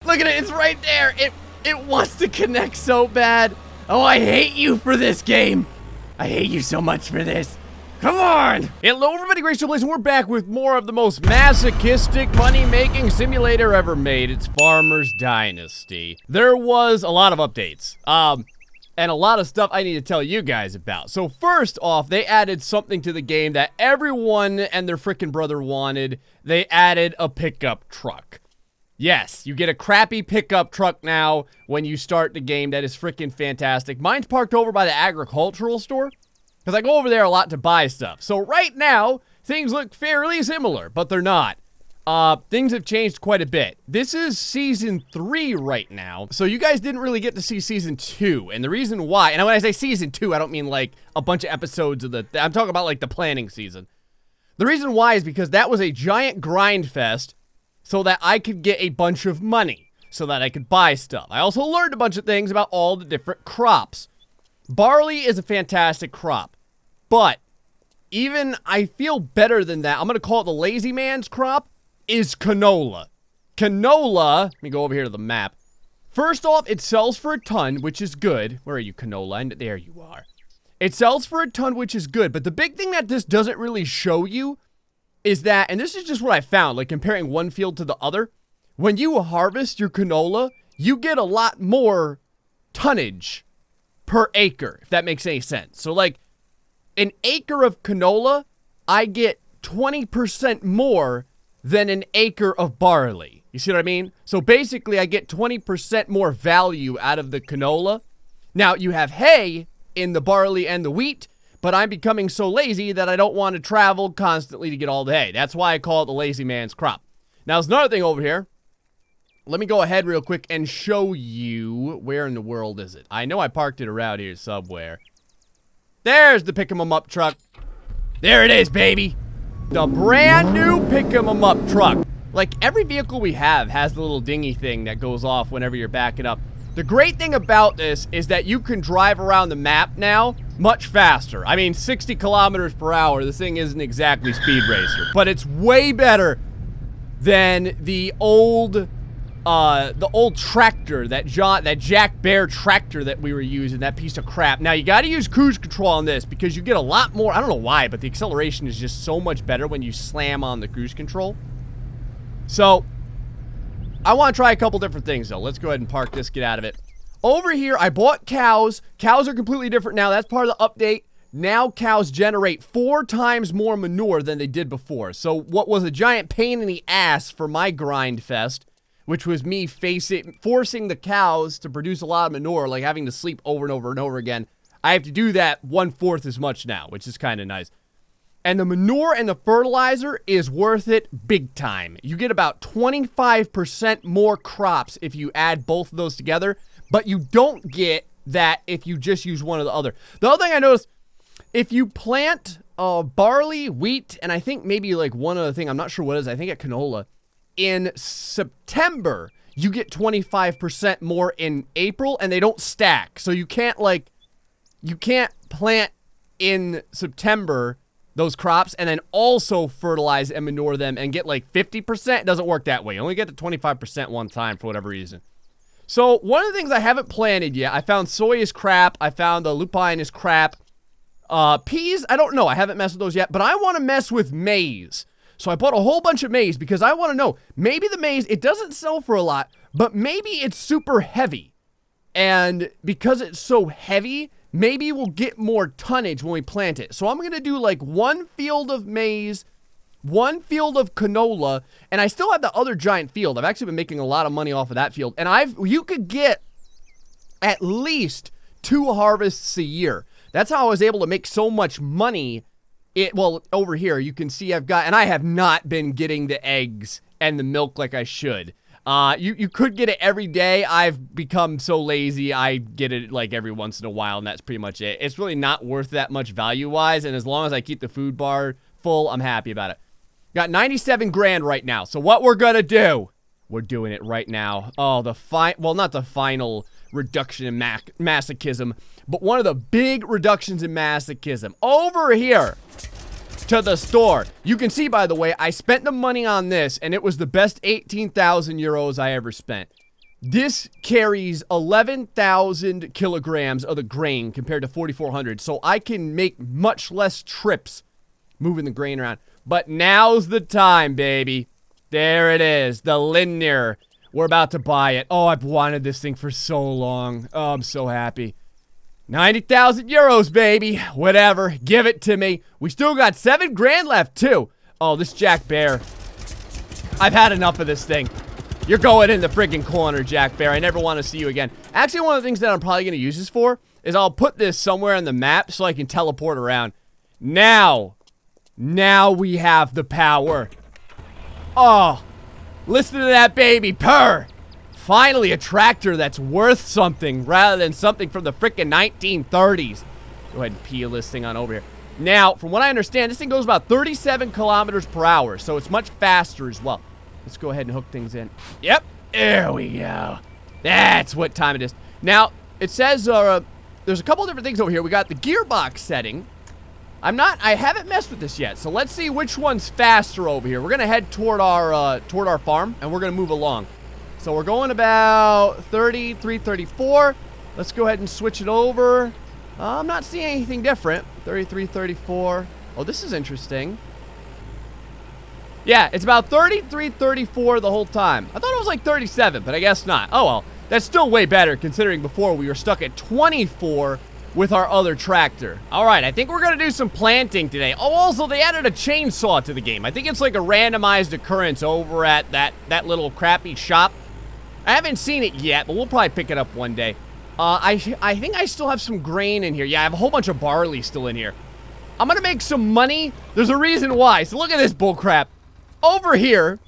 Look at it. It's right there. It wants to connect so bad. Oh, I hate you for this game. I hate you so much for this. Come on! Hello everybody, GrayStillPlays, and we're back with more of the most masochistic money-making simulator ever made. It's Farmer's Dynasty. There was a lot of updates, and a lot of stuff I need to tell you guys about. So first off, they added something to the game that everyone and their frickin' brother wanted. They added a pickup truck. Yes, you get a crappy pickup truck now when you start the game. That is frickin' fantastic. Mine's parked over by the agricultural store, because I go over there a lot to buy stuff. So right now, things look fairly similar, but they're not. Things have changed quite a bit. This is Season 3 right now, so you guys didn't really get to see Season 2. And the reason why, and when I say Season 2, I don't mean like a bunch of episodes of I'm talking about like the planning season. The reason why is because that was a giant grind fest so that I could get a bunch of money, so that I could buy stuff. I also learned a bunch of things about all the different crops. Barley is a fantastic crop, but even I feel better than that. I'm going to call it the lazy man's crop, is canola. Canola, let me go over here to the map. First off, it sells for a ton, which is good. Where are you, canola? And there you are. It sells for a ton, which is good, but the big thing that this doesn't really show you is that, and this is just what I found, like comparing one field to the other, when you harvest your canola, you get a lot more tonnage per acre, if that makes any sense. So like an acre of canola, I get 20% more than an acre of barley. You see what I mean? So basically I get 20% more value out of the canola. Now you have hay in the barley and the wheat, but I'm becoming so lazy that I don't want to travel constantly to get all the hay. That's why I call it the lazy man's crop. Now there's another thing over here. Let me go ahead real quick and show you, where in the world is it? I know I parked it around here somewhere. There's the pick 'em up truck. There it is, baby. The brand new pick 'em up truck. Like every vehicle we have has the little dinghy thing that goes off whenever you're backing up. The great thing about this is that you can drive around the map now much faster. I mean, 60 kilometers per hour. This thing isn't exactly Speed Racer, but it's way better than the old tractor, that Jack Bear tractor that we were using, that piece of crap. Now, you got to use cruise control on this because you get a lot more, I don't know why, but the acceleration is just so much better when you slam on the cruise control. So, I want to try a couple different things, though. Let's go ahead and park this, get out of it. Over here, I bought cows. Cows are completely different now. That's part of the update. Now cows generate 4 times more manure than they did before. So, what was a giant pain in the ass for my grind fest, which was me forcing the cows to produce a lot of manure, like having to sleep over and over and over again. I have to do that 1/4 as much now, which is kind of nice. And the manure and the fertilizer is worth it big time. You get about 25% more crops if you add both of those together, but you don't get that if you just use one or the other. The other thing I noticed, if you plant barley, wheat, and I think maybe like one other thing, I'm not sure what it is, I think at canola, in September, you get 25% more in April, and they don't stack. So you can't plant in September those crops and then also fertilize and manure them and get like 50%. It doesn't work that way. You only get the 25% one time for whatever reason. So one of the things I haven't planted yet, I found soy is crap. I found the lupine is crap. Peas, I don't know. I haven't messed with those yet, but I want to mess with maize. So I bought a whole bunch of maize because I want to know, maybe the maize, it doesn't sell for a lot, but maybe it's super heavy. And because it's so heavy, maybe we'll get more tonnage when we plant it. So I'm going to do like 1 field of maize, 1 field of canola, and I still have the other giant field. I've actually been making a lot of money off of that field. And you could get at least 2 harvests a year. That's how I was able to make so much money. Well, over here, you can see and I have not been getting the eggs and the milk like I should. You could get it every day. I've become so lazy, I get it like every once in a while, and that's pretty much it. It's really not worth that much value-wise, and as long as I keep the food bar full, I'm happy about it. Got 97 grand right now, so what we're gonna do, we're doing it right now. Oh, well, not the final reduction in masochism, but one of the big reductions in masochism. Over here to the store. You can see, by the way, I spent the money on this, and it was the best 18,000 euros I ever spent. This carries 11,000 kilograms of the grain compared to 4,400. So I can make much less trips moving the grain around. But now's the time, baby. There it is. The linear. We're about to buy it. Oh, I've wanted this thing for so long. Oh, I'm so happy. 90,000 euros, baby. Whatever. Give it to me. We still got 7 grand left, too. Oh, this Jack Bear. I've had enough of this thing. You're going in the friggin' corner, Jack Bear. I never want to see you again. Actually, one of the things that I'm probably going to use this for is I'll put this somewhere on the map so I can teleport around. Now we have the power. Oh, listen to that baby purr. Finally, a tractor that's worth something rather than something from the frickin' 1930s. Go ahead and peel this thing on over here. Now, from what I understand, this thing goes about 37 kilometers per hour, so it's much faster as well. Let's go ahead and hook things in. Yep, there we go. That's what time it is. Now, it says there's a couple different things over here. We got the gearbox setting. I haven't messed with this yet, so let's see which one's faster over here. We're gonna head toward our farm, and we're gonna move along. So we're going about 33, 34. Let's go ahead and switch it over. I'm not seeing anything different. 33, 34. Oh, this is interesting. Yeah, it's about 33, 34 the whole time. I thought it was like 37, but I guess not. Oh, well. That's still way better considering before we were stuck at 24 with our other tractor. All right, I think we're going to do some planting today. Oh, also, they added a chainsaw to the game. I think it's like a randomized occurrence over at that little crappy shop. I haven't seen it yet, but we'll probably pick it up one day. I think I still have some grain in here. Yeah, I have a whole bunch of barley still in here. I'm going to make some money. There's a reason why. So look at this bullcrap. Over here,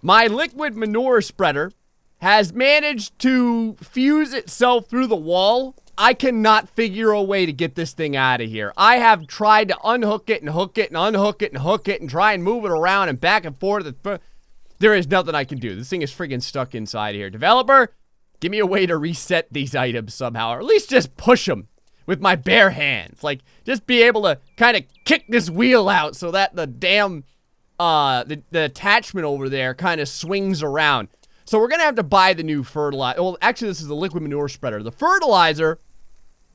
my liquid manure spreader has managed to fuse itself through the wall. I cannot figure a way to get this thing out of here. I have tried to unhook it and hook it and unhook it and hook it and try and move it around and back and forth. There is nothing I can do. This thing is friggin' stuck inside here. Developer, give me a way to reset these items somehow, or at least just push them with my bare hands. Like, just be able to kind of kick this wheel out so that the damn the attachment over there kind of swings around. So we're gonna have to buy the new fertilizer. Well, actually, this is the liquid manure spreader. The fertilizer,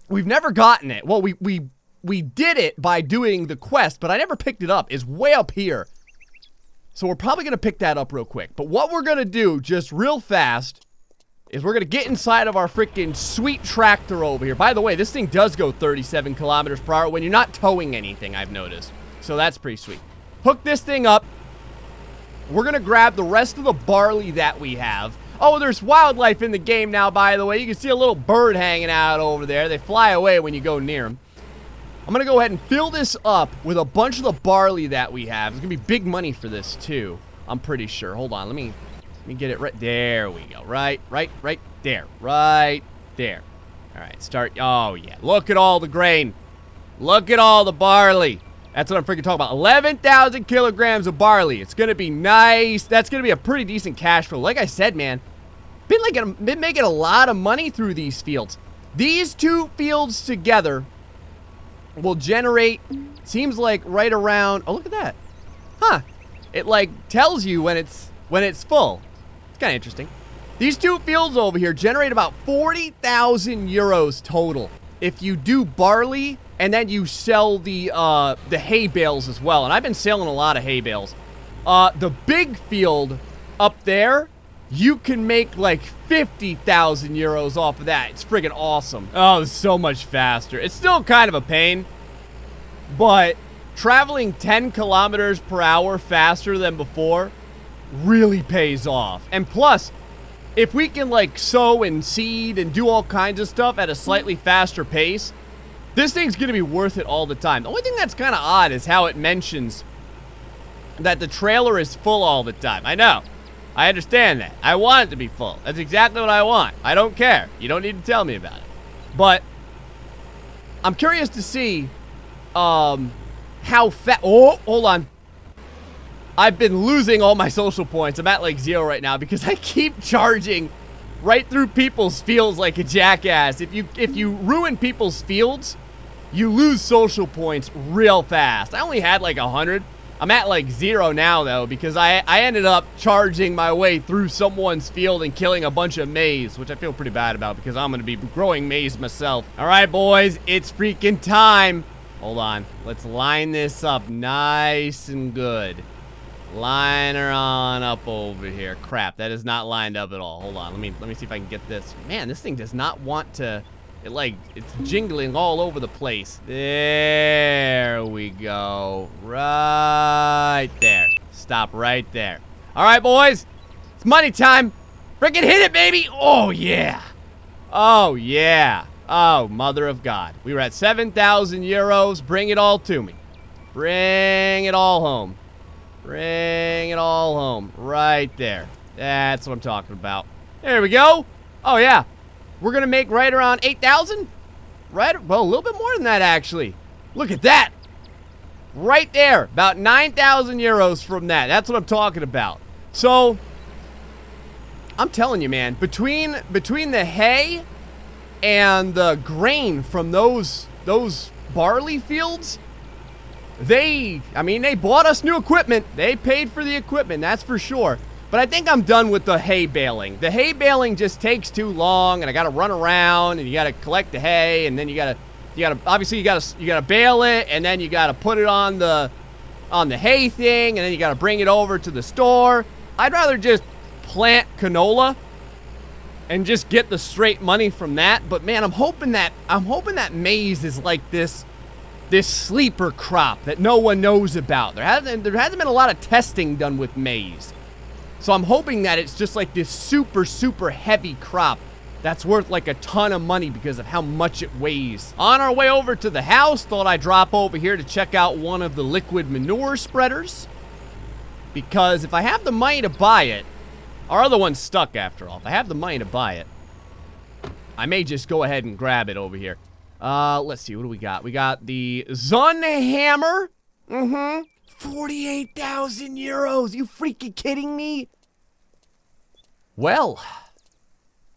we've never gotten it. Well, we did it by doing the quest, but I never picked it up. It's way up here. So we're probably gonna pick that up real quick. But what we're gonna do, just real fast, is we're gonna get inside of our freaking sweet tractor over here. By the way, this thing does go 37 kilometers per hour when you're not towing anything, I've noticed. So that's pretty sweet. Hook this thing up. We're going to grab the rest of the barley that we have. Oh, there's wildlife in the game now, by the way. You can see a little bird hanging out over there. They fly away when you go near them. I'm going to go ahead and fill this up with a bunch of the barley that we have. There's going to be big money for this, too. I'm pretty sure. Hold on. Let me get it right. There we go. Right there. Right there. All right, start. Oh, yeah. Look at all the grain. Look at all the barley. That's what I'm freaking talking about. 11,000 kilograms of barley. It's going to be nice. That's going to be a pretty decent cash flow. Like I said, man, been making a lot of money through these fields. These two fields together will generate, seems like right around, oh, look at that. Huh. It like tells you when it's full. It's kind of interesting. These two fields over here generate about 40,000 euros total. If you do barley and then you sell the hay bales as well. And I've been selling a lot of hay bales. The big field up there, you can make like 50,000 euros off of that. It's friggin' awesome. Oh, it's so much faster. It's still kind of a pain, but traveling 10 kilometers per hour faster than before really pays off. And plus, if we can like sow and seed and do all kinds of stuff at a slightly faster pace, this thing's going to be worth it all the time. The only thing that's kind of odd is how it mentions that the trailer is full all the time. I know. I understand that. I want it to be full. That's exactly what I want. I don't care. You don't need to tell me about it. But I'm curious to see how fast... Oh, hold on. I've been losing all my social points. I'm at like 0 right now because I keep charging right through people's fields like a jackass. If you ruin people's fields, you lose social points real fast. I only had like 100, I'm at like 0 now, though, because I ended up charging my way through someone's field and killing a bunch of maize, which I feel pretty bad about because I'm going to be growing maize myself. All right, boys, it's freaking time. Hold on. Let's line this up nice and good. Line her on up over here. Crap, that is not lined up at all. Hold on. Let me see if I can get this. Man, this thing does not want to... it's jingling all over the place. There we go. Right there. Stop right there. All right, boys. It's money time. Freaking hit it, baby. Oh, yeah. Oh, yeah. Oh, mother of God. We were at 7,000 euros. Bring it all to me. Bring it all home. Bring it all home. Right there. That's what I'm talking about. There we go. Oh, yeah. We're going to make right around 8,000? Right? Well, a little bit more than that, actually. Look at that. Right there. About 9,000 euros from that. That's what I'm talking about. So, I'm telling you, man, between the hay and the grain from those barley fields, they bought us new equipment. They paid for the equipment, that's for sure. But I think I'm done with the hay baling. The hay baling just takes too long, and I gotta run around, and you gotta collect the hay, and then you gotta bale it, and then you gotta put it on the hay thing, and then you gotta bring it over to the store. I'd rather just plant canola and just get the straight money from that. But man, I'm hoping that maize is like this sleeper crop that no one knows about. There hasn't been a lot of testing done with maize. So I'm hoping that it's just like this super, super heavy crop that's worth like a ton of money because of how much it weighs. On our way over to the house, thought I'd drop over here to check out one of the liquid manure spreaders. Because if I have the money to buy it, our other one's stuck after all. If I have the money to buy it, I may just go ahead and grab it over here. Let's see, what do we got? We got the Hammer. 48,000 euros. You freaking kidding me? Well,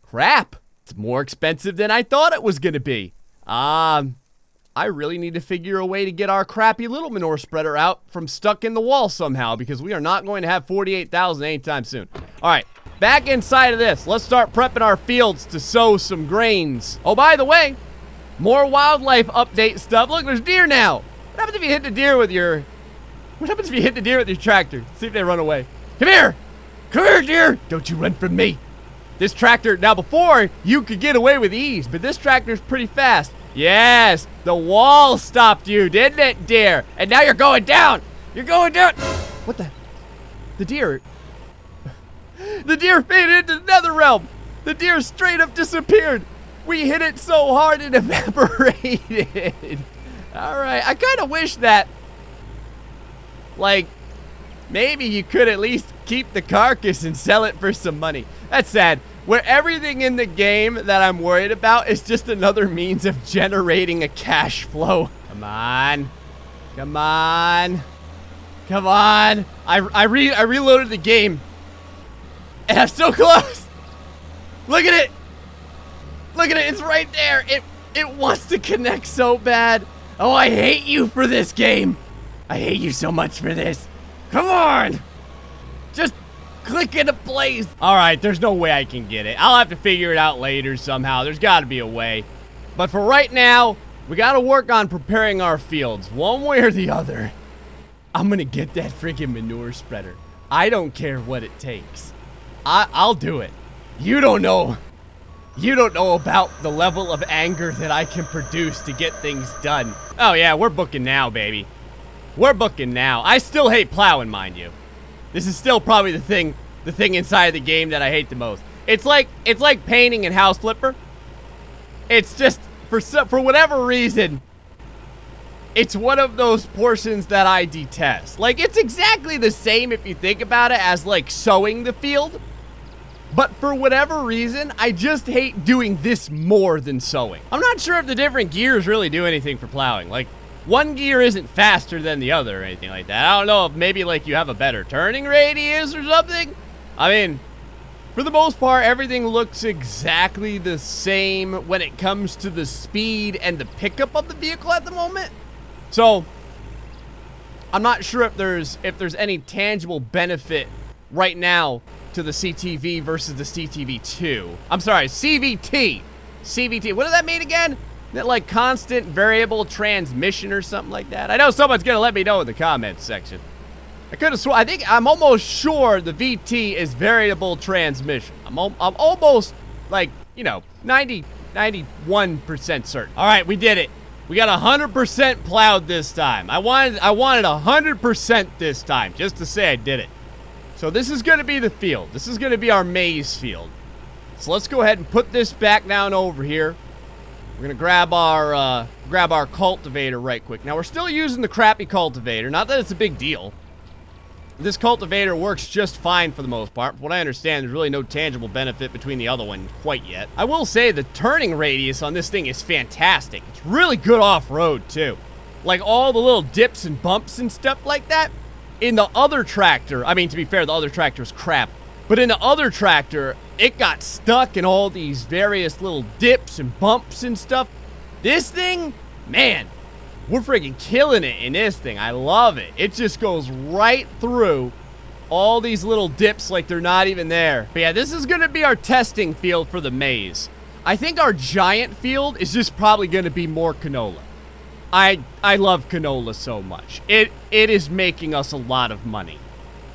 crap. It's more expensive than I thought it was gonna be. I really need to figure a way to get our crappy little manure spreader out from stuck in the wall somehow, because we are not going to have 48,000 anytime soon. All right, back inside of this. Let's start prepping our fields to sow some grains. Oh, by the way, more wildlife update stuff. Look, there's deer now. What happens if you hit the deer with your... What happens if you hit the deer with your tractor? See if they run away. Come here! Come here, deer! Don't you run from me. This tractor... Now, before, you could get away with ease, but this tractor's pretty fast. Yes! The wall stopped you, didn't it, deer? And now you're going down! You're going down! What the... The deer... The deer faded into the nether realm! The deer straight up disappeared! We hit it so hard it evaporated! Alright, I kind of wish that... Like, maybe you could at least keep the carcass and sell it for some money. That's sad. Where everything in the game that I'm worried about is just another means of generating a cash flow. Come on. Come on. Come on. I reloaded the game. And I'm so close. Look at it. Look at it. It's right there. It wants to connect so bad. Oh, I hate you for this game. I hate you so much for this. Come on. Just click into place. All right, there's no way I can get it. I'll have to figure it out later somehow. There's got to be a way. But for right now, we got to work on preparing our fields one way or the other. I'm going to get that freaking manure spreader. I don't care what it takes. I'll do it. You don't know. You don't know about the level of anger that I can produce to get things done. Oh, yeah, we're booking now, baby. We're booking now. I still hate plowing, mind you. This is still probably the thing inside of the game that I hate the most. It's like painting in House Flipper. It's just for whatever reason, it's one of those portions that I detest. Like, it's exactly the same if you think about it as like sowing the field. But for whatever reason, I just hate doing this more than sowing. I'm not sure if the different gears really do anything for plowing. Like, one gear isn't faster than the other or anything like that. I don't know if maybe like you have a better turning radius or something. I mean, for the most part, everything looks exactly the same when it comes to the speed and the pickup of the vehicle at the moment. So, I'm not sure if there's any tangible benefit right now to the CTV versus the CTV2. I'm sorry, CVT. CVT. What does that mean again? That like constant variable transmission or something like that? I know someone's gonna let me know in the comments section. I could have sworn. I think I'm almost sure the VT is variable transmission. I'm almost like, you know, 91% certain. All right, we did it. We got 100% plowed this time. I wanted 100% this time, just to say I did it. So this is going to be the field. This is going to be our maize field. So let's go ahead and put this back down over here. We're going to grab our cultivator right quick. Now, we're still using the crappy cultivator. Not that it's a big deal. This cultivator works just fine for the most part. From what I understand, there's really no tangible benefit between the other one quite yet. I will say the turning radius on this thing is fantastic. It's really good off-road, too. Like, all the little dips and bumps and stuff like that. In the other tractor, I mean, to be fair, the other tractor is crap. But in the other tractor, it got stuck in all these various little dips and bumps and stuff. This thing, man, we're freaking killing it in this thing. I love it. It just goes right through all these little dips like they're not even there. But yeah, this is going to be our testing field for the maize. I think our giant field is just probably going to be more canola. I love canola so much. It is making us a lot of money.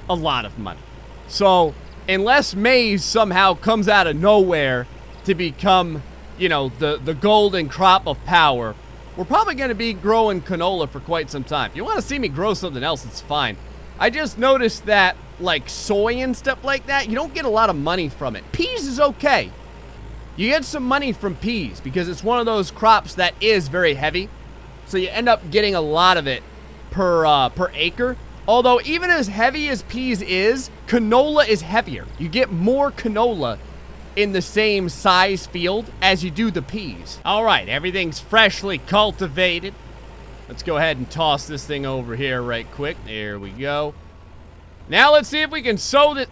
A lot of money. So, unless maize somehow comes out of nowhere to become, you know, the golden crop of power, we're probably going to be growing canola for quite some time. If you want to see me grow something else, it's fine. I just noticed that, like, soy and stuff like that, you don't get a lot of money from it. Peas is okay. You get some money from peas because it's one of those crops that is very heavy. So you end up getting a lot of it per acre. Although, even as heavy as peas is, canola is heavier. You get more canola in the same size field as you do the peas. All right, everything's freshly cultivated. Let's go ahead and toss this thing over here right quick. There we go. Now let's see if we can sow this.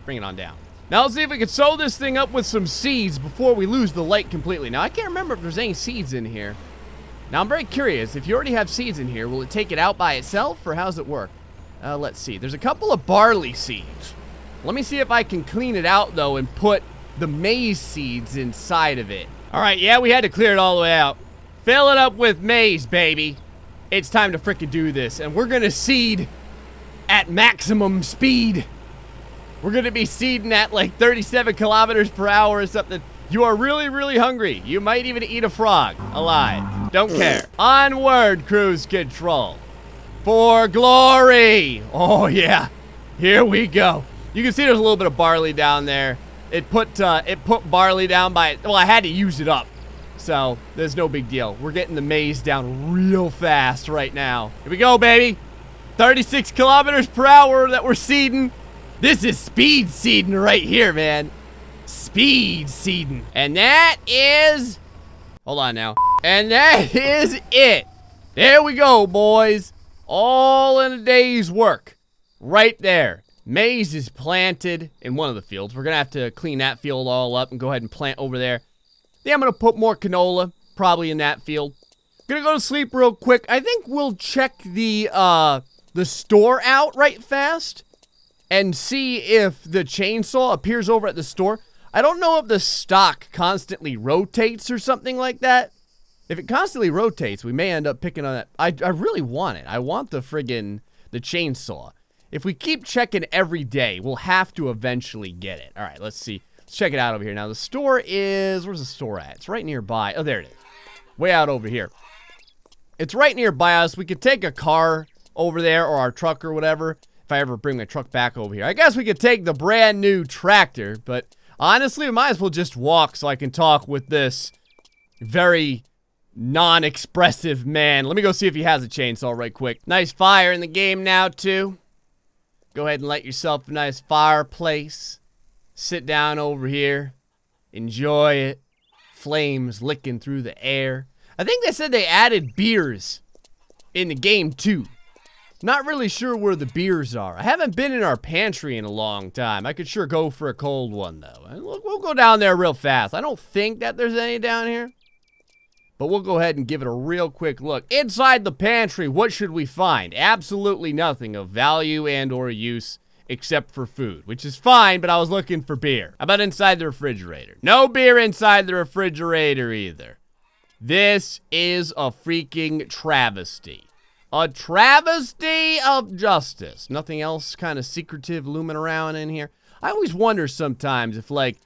Bring it on down. Now let's see if we can sow this thing up with some seeds before we lose the light completely. Now I can't remember if there's any seeds in here. Now I'm very curious. If you already have seeds in here, will it take it out by itself or how does it work? Let's see. There's a couple of barley seeds. Let me see if I can clean it out though and put the maize seeds inside of it. All right, yeah, we had to clear it all the way out. Fill it up with maize, baby. It's time to frickin' do this. And we're gonna seed at maximum speed. We're gonna be seeding at like 37 kilometers per hour or something. You are really, really hungry. You might even eat a frog alive. Don't care. Onward, cruise control. For glory. Oh, yeah. Here we go. You can see there's a little bit of barley down there. It put barley down by, well, I had to use it up. So, there's no big deal. We're getting the maize down real fast right now. Here we go, baby. 36 kilometers per hour that we're seeding. This is speed seeding right here, man. Speed seeding. And that is, hold on now. And that is it. There we go, boys. All in a day's work. Right there. Maize is planted in one of the fields. We're going to have to clean that field all up and go ahead and plant over there. Then I'm going to put more canola, probably in that field. Going to go to sleep real quick. I think we'll check the store out right fast and see if the chainsaw appears over at the store. I don't know if the stock constantly rotates or something like that. If it constantly rotates, we may end up picking on that. I really want it. I want the chainsaw. If we keep checking every day, we'll have to eventually get it. All right, let's see. Let's check it out over here. Now, the store is, where's the store at? It's right nearby. Oh, there it is. Way out over here. It's right nearby us. We could take a car over there or our truck or whatever if I ever bring my truck back over here. I guess we could take the brand new tractor, but honestly, we might as well just walk so I can talk with this very non-expressive man. Let me go see if he has a chainsaw right quick. Nice fire in the game now, too. Go ahead and light yourself a nice fireplace. Sit down over here. Enjoy it. Flames licking through the air. I think they said they added beers in the game, too. Not really sure where the beers are. I haven't been in our pantry in a long time. I could sure go for a cold one, though. We'll go down there real fast. I don't think that there's any down here. but we'll go ahead and give it a real quick look. Inside the pantry, what should we find? Absolutely nothing of value and or use except for food, which is fine, but I was looking for beer. How about inside the refrigerator? No beer inside the refrigerator either. This is a freaking travesty. A travesty of justice. Nothing else kind of secretive looming around in here. I always wonder sometimes if, like,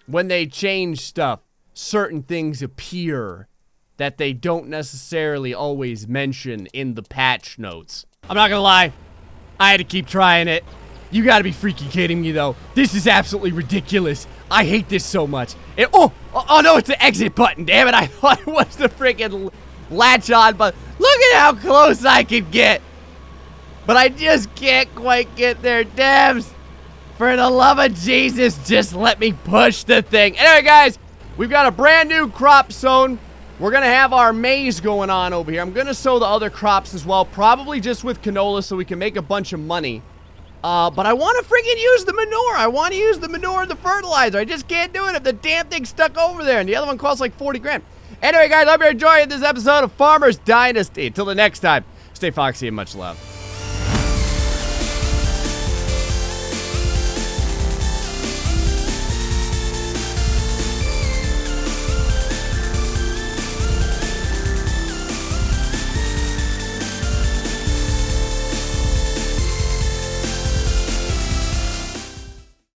when they change stuff, certain things appear that they don't necessarily always mention in the patch notes. I'm not gonna lie, I had to keep trying it. You gotta be freaking kidding me, though. This is absolutely ridiculous. I hate this so much. Oh no, it's the exit button, damn it. I thought it was the freaking latch on button. Look at how close I can get. But I just can't quite get there, Devs. For the love of Jesus, just let me push the thing. Anyway, guys, we've got a brand new crop sown. We're gonna have our maize going on over here. I'm gonna sow the other crops as well, probably just with canola so we can make a bunch of money. But I want to freaking use the manure. I want to use the manure and the fertilizer. I just can't do it if the damn thing's stuck over there. And the other one costs like 40 grand. Anyway, guys, I hope you're enjoying this episode of Farmer's Dynasty. Until the next time, stay foxy and much love.